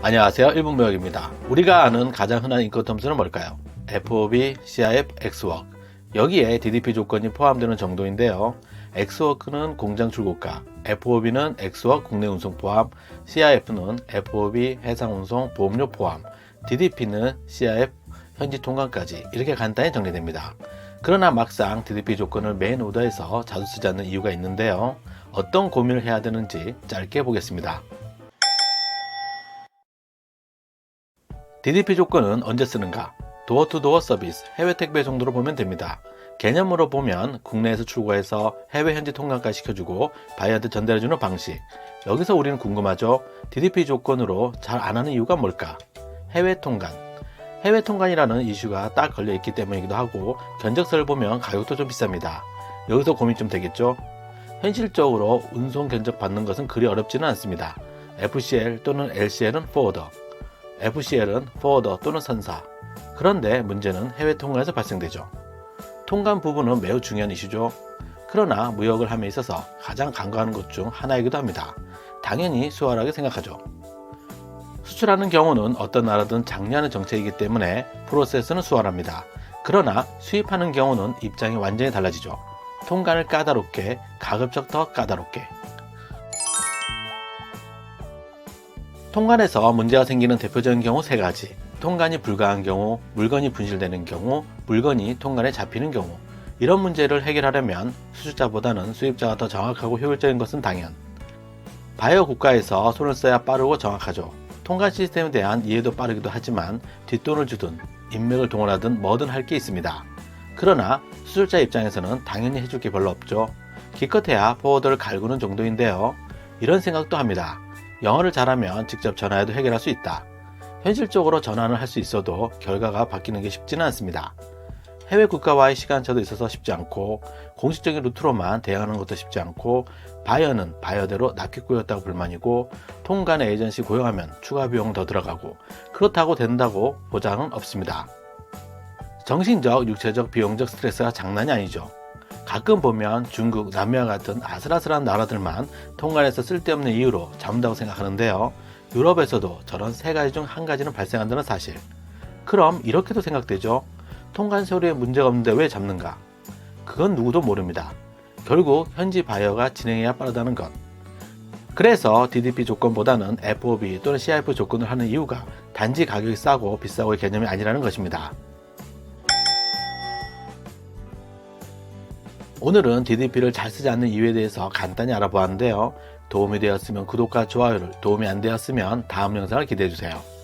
안녕하세요. 1분무역입니다. 우리가 아는 가장 흔한 인건텀수는 뭘까요? FOB, CIF, X워크. 여기에 DDP 조건이 포함되는 정도인데요. X워크는 공장 출고가, FOB는 X워크 국내 운송 포함, CIF는 FOB 해상 운송 보험료 포함, DDP는 CIF 현지 통관까지 이렇게 간단히 정리됩니다. 그러나 막상 DDP 조건을 메인 오더에서 자주 쓰지 않는 이유가 있는데요. 어떤 고민을 해야 되는지 짧게 보겠습니다. DDP 조건은 언제 쓰는가? 도어투도어 서비스, 해외 택배 정도로 보면 됩니다. 개념으로 보면 국내에서 출고해서 해외 현지 통관까지 시켜주고 바이어한테 전달해주는 방식. 여기서 우리는 궁금하죠? DDP 조건으로 잘 안 하는 이유가 뭘까? 해외 통관. 해외 통관이라는 이슈가 딱 걸려있기 때문이기도 하고 견적서를 보면 가격도 좀 비쌉니다. 여기서 고민 좀 되겠죠? 현실적으로 운송 견적 받는 것은 그리 어렵지는 않습니다. FCL 또는 LCL은 포워더, FCL은 포워더 또는 선사. 그런데 문제는 해외 통관에서 발생되죠. 통관 부분은 매우 중요한 이슈죠. 그러나 무역을 함에 있어서 가장 간과하는 것 중 하나이기도 합니다. 당연히 수월하게 생각하죠. 수출하는 경우는 어떤 나라든 장려하는 정책이기 때문에 프로세스는 수월합니다. 그러나 수입하는 경우는 입장이 완전히 달라지죠. 통관을 까다롭게, 가급적 더 까다롭게. 통관에서 문제가 생기는 대표적인 경우 3가지. 통관이 불가한 경우, 물건이 분실되는 경우, 물건이 통관에 잡히는 경우. 이런 문제를 해결하려면 수출자보다는 수입자가 더 정확하고 효율적인 것은 당연. 바이어 국가에서 손을 써야 빠르고 정확하죠. 통관 시스템에 대한 이해도 빠르기도 하지만 뒷돈을 주든 인맥을 동원하든 뭐든 할 게 있습니다. 그러나 수출자 입장에서는 당연히 해줄 게 별로 없죠. 기껏해야 포워더를 갈구는 정도인데요. 이런 생각도 합니다. 영어를 잘하면 직접 전화해도 해결할 수 있다. 현실적으로 전화는 할 수 있어도 결과가 바뀌는 게 쉽지는 않습니다. 해외 국가와의 시간차도 있어서 쉽지 않고 공식적인 루트로만 대응하는 것도 쉽지 않고 바이어는 바이어대로 납기 꼬였다고 불만이고 통관 에이전시 고용하면 추가 비용 더 들어가고 그렇다고 된다고 보장은 없습니다. 정신적, 육체적, 비용적 스트레스가 장난이 아니죠. 가끔 보면 중국, 남미와 같은 아슬아슬한 나라들만 통관에서 쓸데없는 이유로 잡는다고 생각하는데요. 유럽에서도 저런 3가지 중 1가지는 발생한다는 사실. 그럼 이렇게도 생각되죠. 통관 서류에 문제가 없는데 왜 잡는가? 그건 누구도 모릅니다. 결국 현지 바이어가 진행해야 빠르다는 것. 그래서 DDP 조건보다는 FOB 또는 CIF 조건을 하는 이유가 단지 가격이 싸고 비싸고의 개념이 아니라는 것입니다. 오늘은 DDP를 잘 쓰지 않는 이유에 대해서 간단히 알아보았는데요. 도움이 되었으면 구독과 좋아요를, 도움이 안 되었으면 다음 영상을 기대해주세요.